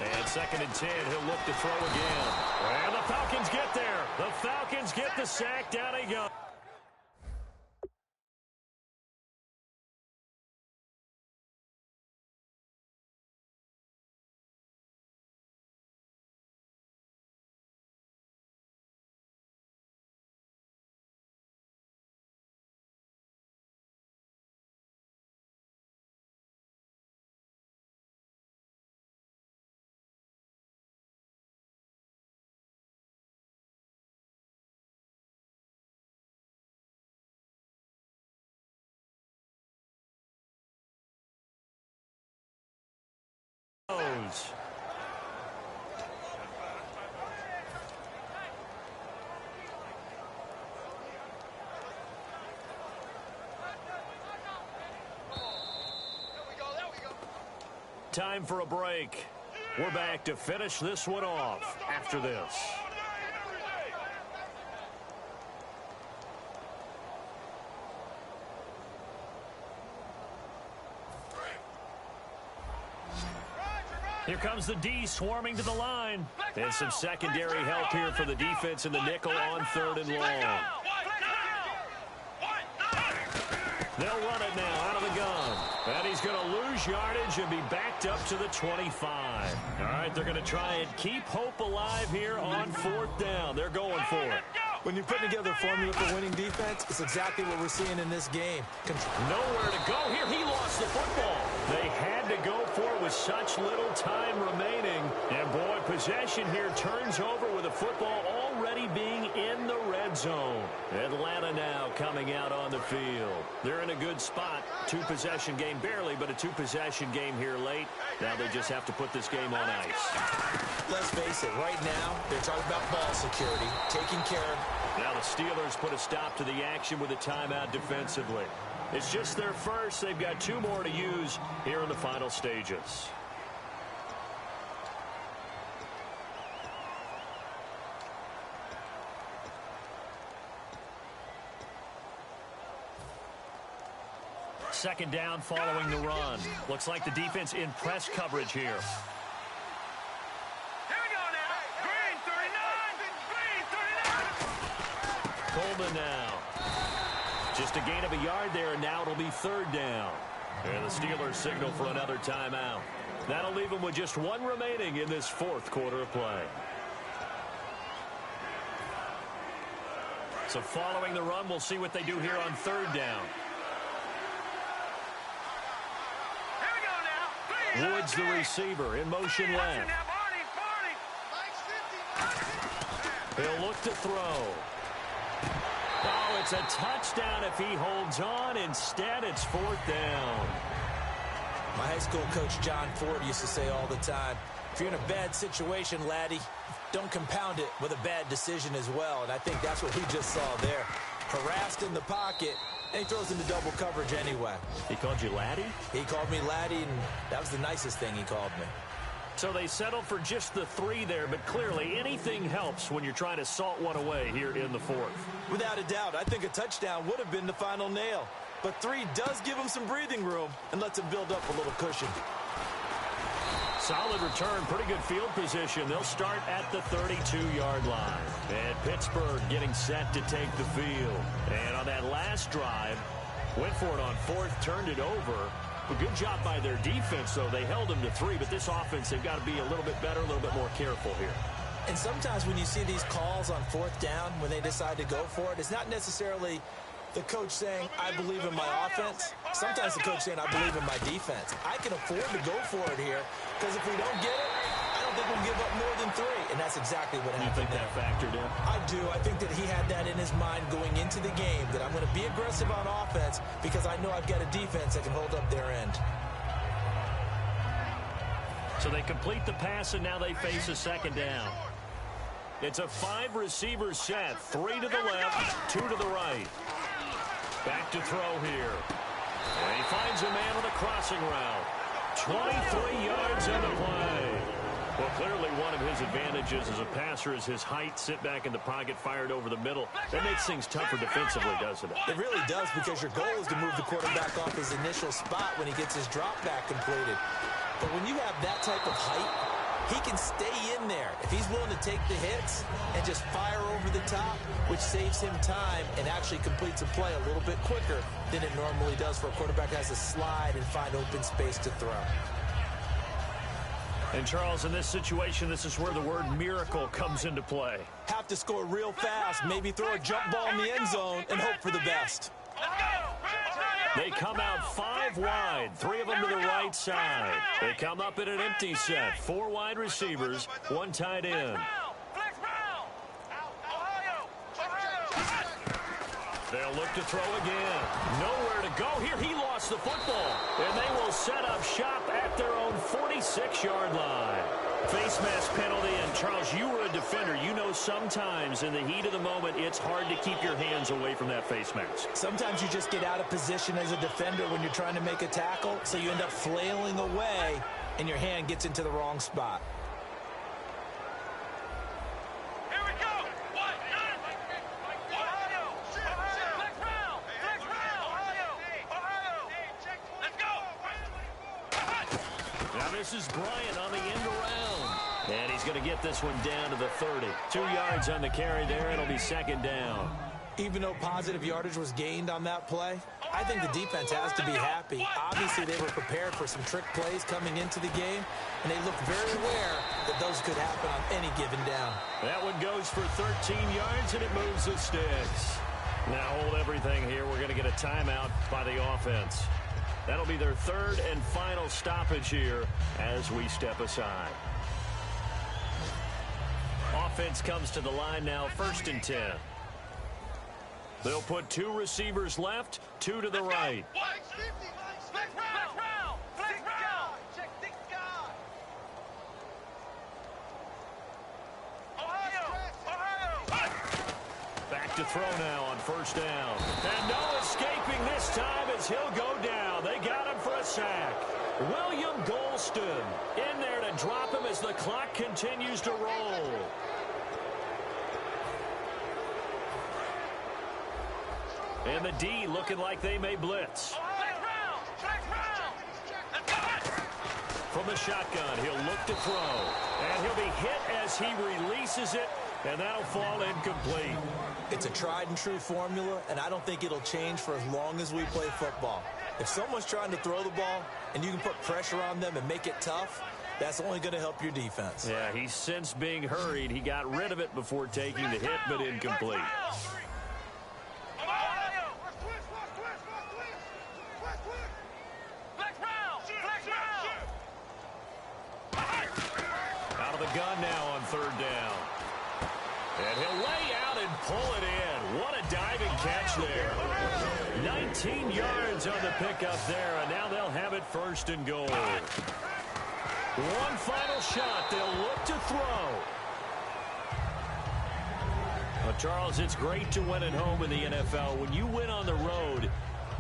And 2nd and 10, he'll look to throw again. And the Falcons get there. The Falcons get the sack. Down he goes. Time for a break. We're back to finish this one off after this. Here comes the D swarming to the line. And some secondary help here for the defense in the nickel on 3rd and long. They'll run it now out of the gun. And he's going to lose yardage and be backed up to the 25. All right, they're going to try and keep hope alive here on 4th down. They're going for it. When you're putting together a formula for winning defense, it's exactly what we're seeing in this game. Nowhere to go here. He lost the football. They had to go for it with such little time remaining. And, boy, possession here turns over with the football already being in the red zone. Atlanta now coming out on the field. They're in a good spot. 2-possession game barely, but a 2-possession game here late. Now they just have to put this game on ice. Let's face it, right now, they're talking about ball security, taking care of. Now the Steelers put a stop to the action with a timeout defensively. It's just their first. They've got 2 more to use here in the final stages. Second down following the run. Looks like the defense in press coverage here. Here we go now. Green 39. Green 39. Coleman now. Just a gain of a yard there, and now it'll be 3rd down. And the Steelers signal for another timeout. That'll leave them with just 1 remaining in this 4th quarter of play. So following the run, we'll see what they do here on 3rd down. Woods the receiver in motion left. He'll look to throw. Oh, it's a touchdown if he holds on. Instead, it's 4th down. My high school coach, John Ford, used to say all the time, if you're in a bad situation, laddie, don't compound it with a bad decision as well. And I think that's what we just saw there. Harassed in the pocket, and he throws into double coverage anyway. He called you laddie? He called me laddie, and that was the nicest thing he called me. So they settled for just the 3 there, but clearly anything helps when you're trying to salt one away here in the 4th. Without a doubt, I think a touchdown would have been the final nail. But 3 does give him some breathing room and lets him build up a little cushion. Solid return, pretty good field position. They'll start at the 32-yard line. And Pittsburgh getting set to take the field. And on that last drive, went for it on 4th, turned it over. A good job by their defense, though. They held them to 3, but this offense, they've got to be a little bit better, a little bit more careful here. And sometimes when you see these calls on 4th down, when they decide to go for it, it's not necessarily The coach saying, I believe in my offense. Sometimes the coach saying, I believe in my defense. I can afford to go for it here because if we don't get it, I don't think we'll give up more than 3. And that's exactly what happened. You think that factored in? I do. I think that he had that in his mind going into the game, that I'm going to be aggressive on offense because I know I've got a defense that can hold up their end. So they complete the pass, and now they face a second down. It's a 5-receiver set. 3 to the left, 2 to the right. Back to throw here. And he finds a man on a crossing route. 23 yards on the play. Well, clearly one of his advantages as a passer is his height. Sit back in the pocket, fired over the middle. That makes things tougher defensively, doesn't it? It really does, because your goal is to move the quarterback off his initial spot when he gets his drop back completed. But when you have that type of height, he can stay in there if he's willing to take the hits and just fire over the top, which saves him time and actually completes a play a little bit quicker than it normally does for a quarterback who has to slide and find open space to throw. And, Charles, in this situation, this is where the word miracle comes into play. Have to score real fast, maybe throw a jump ball in the end zone and hope for the best. They come out 5 wide, 3 of them to the right side. They come up in an empty set, 4 wide receivers, 1 tight end. They'll look to throw again. Nowhere to go here. He lost the football. And they will set up shop at their own 46-yard line. Face mask penalty. And, Charles, you were a defender. You know sometimes in the heat of the moment, it's hard to keep your hands away from that face mask. Sometimes you just get out of position as a defender when you're trying to make a tackle, so you end up flailing away, and your hand gets into the wrong spot. This is Bryant on the end around. And he's going to get this one down to the 30. 2 yards on the carry there. It'll be second down. Even though positive yardage was gained on that play, I think the defense has to be happy. Obviously, they were prepared for some trick plays coming into the game, and they looked very aware that those could happen on any given down. That one goes for 13 yards, and it moves the sticks. Now hold everything here. We're going to get a timeout by the offense. That'll be their 3rd and final stoppage here as we step aside. Offense comes to the line now, 1st and 10. They'll put 2 receivers left, 2 to the right. Back to throw now on 1st down. And no escaping this time as he'll go down. They got him for a sack. William Golston in there to drop him as the clock continues to roll. And the D looking like they may blitz. From the shotgun, he'll look to throw. And he'll be hit as he releases it, and that'll fall incomplete. It's a tried-and-true formula, and I don't think it'll change for as long as we play football. If someone's trying to throw the ball and you can put pressure on them and make it tough, that's only going to help your defense. Yeah, he's since being hurried. He got rid of it before taking the hit, but incomplete. Out of the gun now on 3rd down. And he'll lay out and pull it in. What a diving catch there. 19 yards on the pickup there, and now they'll have it 1st and goal. One final shot. They'll look to throw. Well, Charles, it's great to win at home in the NFL. When you win on the road,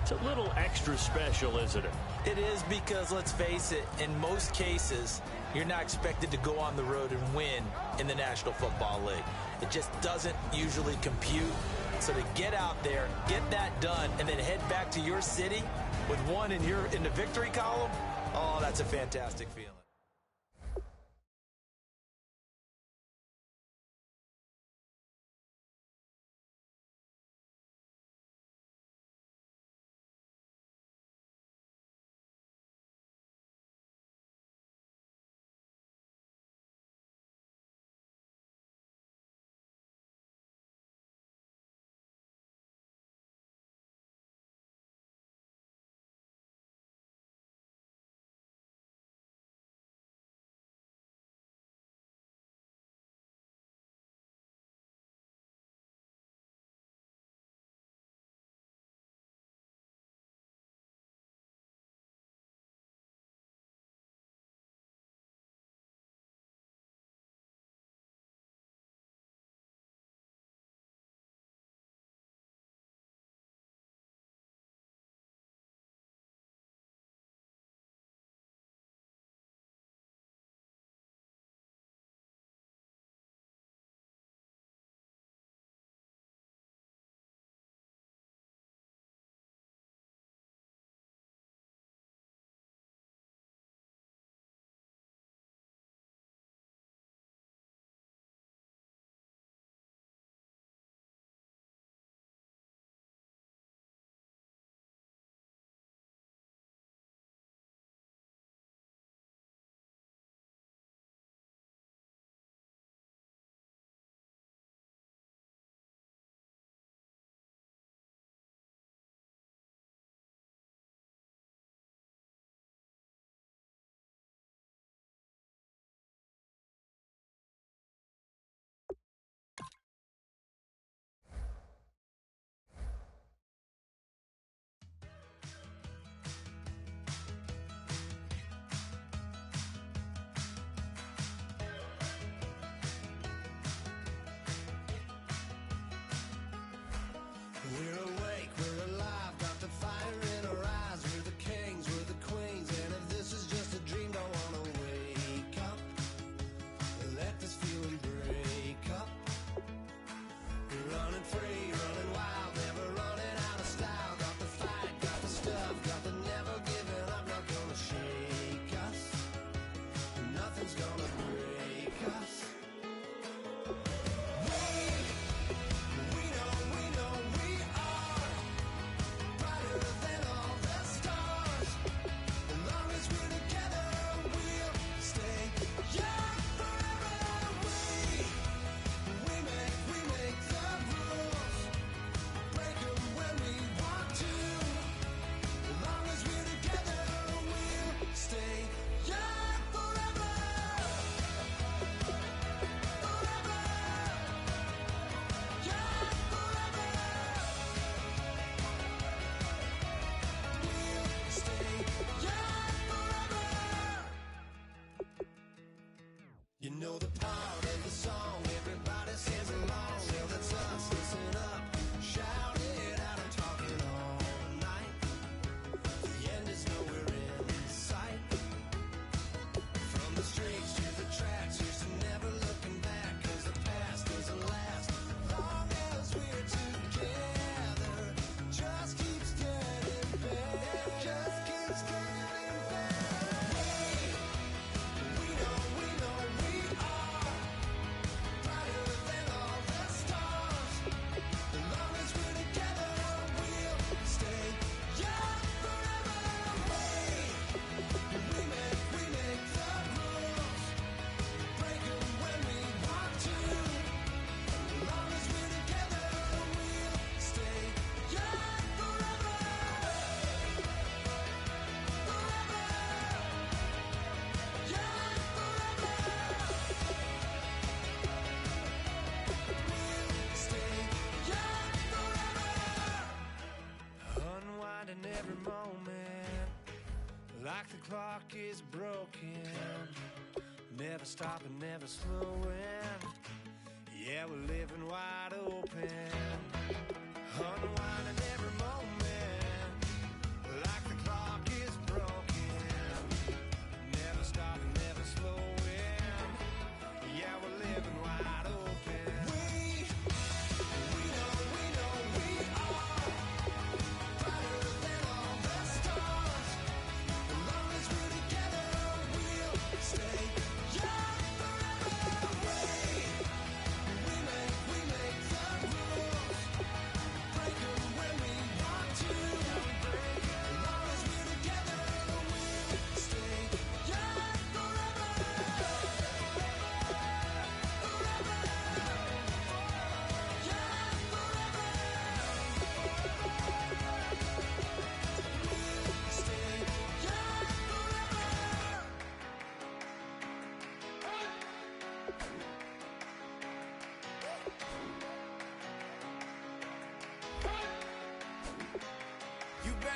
it's a little extra special, isn't it? It is, because, let's face it, in most cases, you're not expected to go on the road and win in the National Football League. It just doesn't usually compute. So to get out there, get that done, and then head back to your city with one in the victory column, oh, that's a fantastic feeling. like the clock is broken, never stopping, never slowing. Yeah, we're living wide open, unwinding every moment, like the clock is broken, never stopping, never slowing. Yeah, we're living wide open.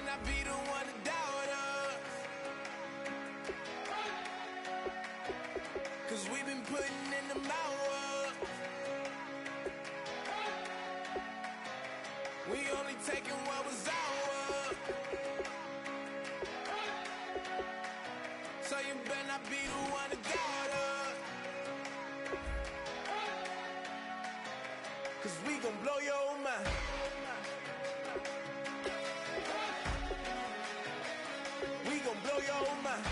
Not be the one to doubt us, 'cause we've been putting in the hours. We only taking what was ours, so you better not be the one to doubt us, 'cause we gon' blow your mind. Blow your mind.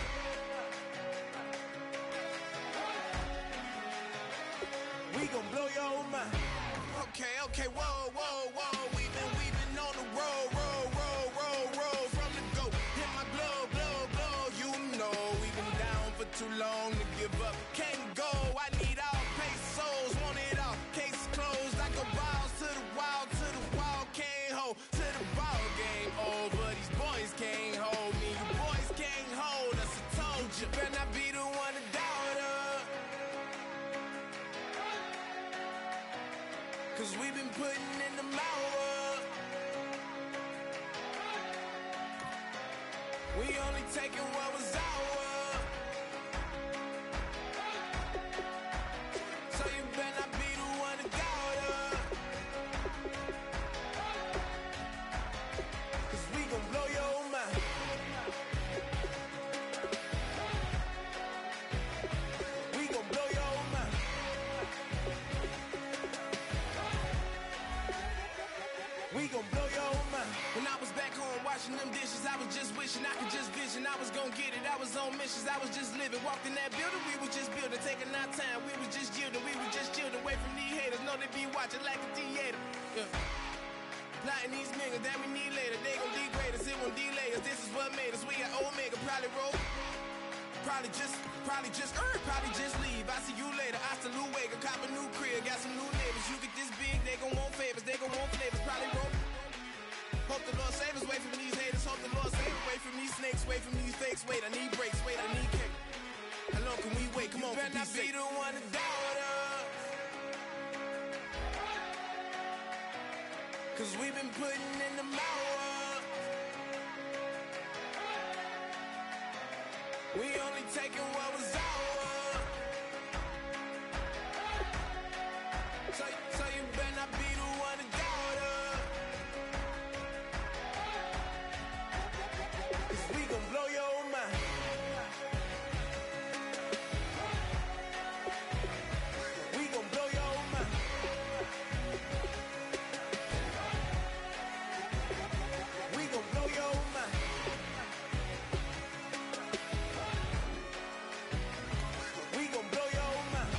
We gon' blow your mind. Okay, whoa. We've been on the road, from the go. Hit my blow. You know we've been down for too long to give up. Can't go. I need all pesos, want it all. Case closed. I go balls to the wall, can't hold to the ball game over. These boys can't hold me. You boys can't hold us. I told you. Better not be the one to doubt us, 'cause we've been putting in the hours. We only taking what was ours, so you better not be the one to doubt us, 'cause we gon' blow your mind. We gon' blow your mind. We gon' blow your mind. When I was back home washing them dishes, I was just wishing I could just vision. I was gon' get it, I was on missions, I was just living. Walked in that building, we was just building, taking our time. We was just yielding, we was just chilling. Away from these haters, know they be watching like a theater. Yeah. Plotting these niggas that we need later. They gon' degrade us, it won't delay us. This is what made us. We got Omega, probably roll. Probably just leave. I see you later. I salute Wake, cop a new crib, got some new neighbors. You get this big, they gon' want favors, they gon' want flavors. Probably roll. Hope the Lord save us, wait from these haters. Hope the Lord save us, wait from these snakes, wait from these fakes. Wait, I need breaks, wait, I need cake. How long can we wait? Come on, you better not be the one to doubt us, 'cause we've been putting in the hours. We only taking what was ours, so you better not be the one to doubt us, 'cause we gon' blow your mind. We gon' blow your mind. We gon' blow your mind. We gon' blow your mind.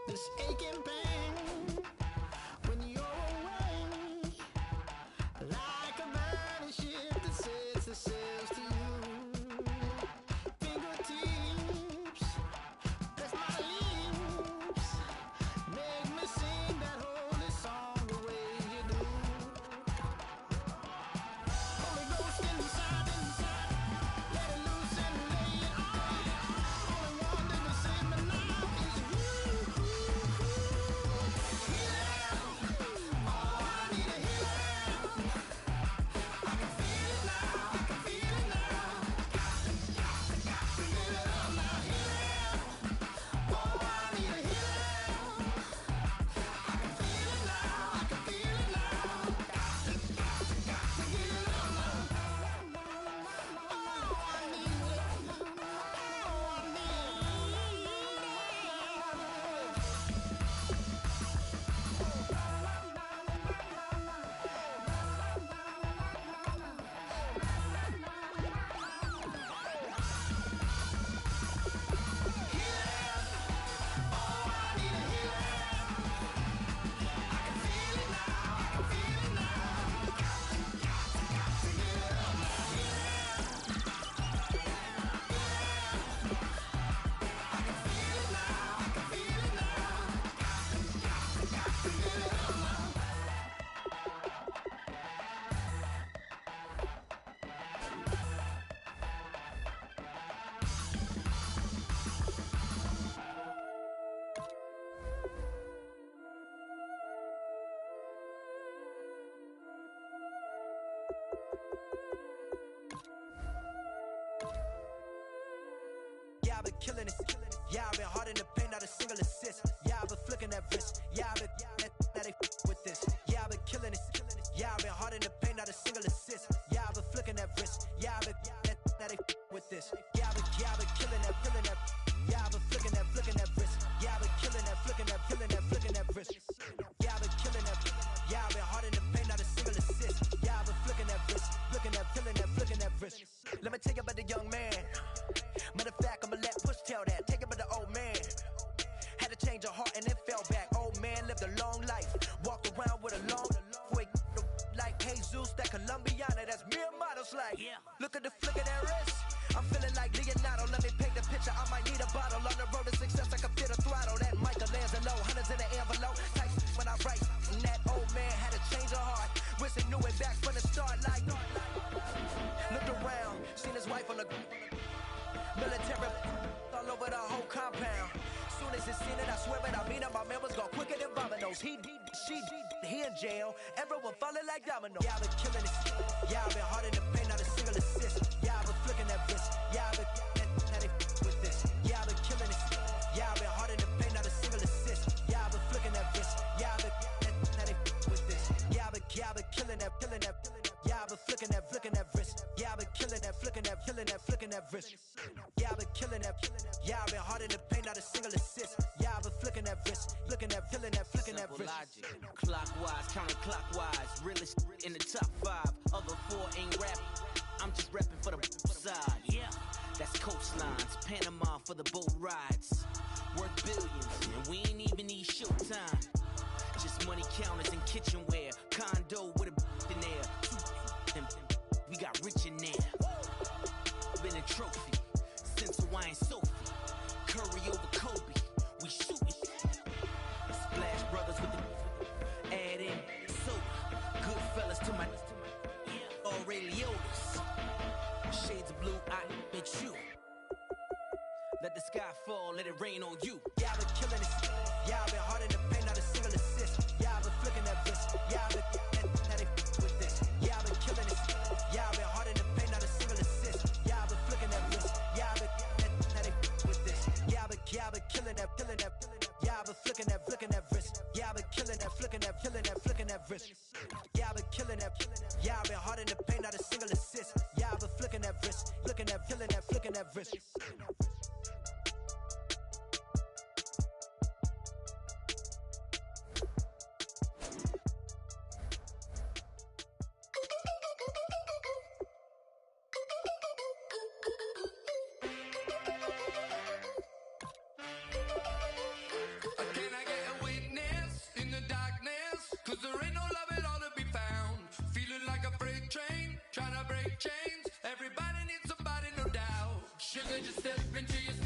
this aching pain when you're away, like a burning ship that sets the sails to you. Fingertips, press my lips, make me sing that holy song the way you do. Holy Ghost inside, let it loose and lay it on. Only one that can save me now is you. Healing, oh, I need a healing. I can feel it now, I can feel it now. Got to get it up now. Healing, oh, I need a healing. I can feel it now, I can feel it now. Got to get it up now. Oh, I need it. Oh, I need Yeah, I've been killing it. Yeah, I've been hard in the paint, not a single assist. Yeah, I've been flicking that wrist. Yeah, I've been now they with this. Yeah, I've been killing it. Yeah, I've been hard in the paint, not a single assist. Yeah, I've been flicking that wrist. Yeah, I've been now they with this. Yeah, I've been killing that. Yeah, I've been flicking that wrist. Yeah, I've been killing that, flicking that wrist. Yeah, I've been killing that. Yeah, I've been hard in the paint, not a single assist. Yeah, I've been flicking that wrist, flicking that wrist. Let me tell you about the young man. Matter of fact, I'ma let Push tell that. Take it about the old man. Had to change her heart and it fell back. Old man lived a long life. Walked around with a long wig like Jesus, that Colombiana. That's mere models like. Look at the flick of that wrist. I'm feeling like Leonardo. Let me paint the picture. I might need a bottle. On the road to success, I can feel the throttle. That Michelangelo, hundreds in the envelope. Tight when I write. And that old man had to change her heart. Wish he knew it back from the start. Like, looked around, seen his wife on the military all over the whole compound. Soon as he seen it, I swear it, I mean it, my man was gone quicker than dominoes. He in jail, everyone falling like dominoes. Yeah, I've been killing it. Yeah, I've been hard in the paint, not a single assist. Yeah, I've been flicking that wrist. Yeah, I've been now they with this. Yeah, I've been killing it. Yeah, I've been hard in the paint, not a single assist. Yeah, I've been flicking that wrist. Yeah, I've been now they with this. Yeah, I've been killing that. Yeah, I've been flicking that wrist. Yeah, I've been killing that, flicking that wrist. Yeah, I've been killing that. Yeah, I've been hard in the paint, not a single assist. Yeah, I've been flicking that wrist, flicking that wrist. Logic, clockwise, counterclockwise, realest in the top 5. Other 4 ain't rapping. I'm just rapping for the side. Yeah, that's coastlines, Panama for the boat rides. Worth billions, and we ain't even need showtime. Just money counters and kitchenware. Condo with a in there. We got rich in there. Been a trophy since Hawaiian Sophie. Curry over Kobe. We shooting. Splash Brothers with the add in soda. Good fellas to my Aureliotis. Shades of blue, I bet you. Let the sky fall, let it rain on you. Yeah, I've been killing it. Yeah, I've been hard in the paint, not a single assist. Yeah, I've been flicking that wrist. Yeah, I've been now they with this. Yeah, I've been killing it. Yeah, I've been hard in the paint, not a single assist. Yeah, I've been flicking that wrist. Yeah, I've been now they with this. Yeah, I've been killing that. Yeah, I've been flicking that wrist. Yeah, I've been killing that, flicking that wrist. Yeah, I've been killing that. Yeah, I've been hard in the paint, not a single assist. Yeah, I've been flicking that wrist, flicking that wrist. Can I step into your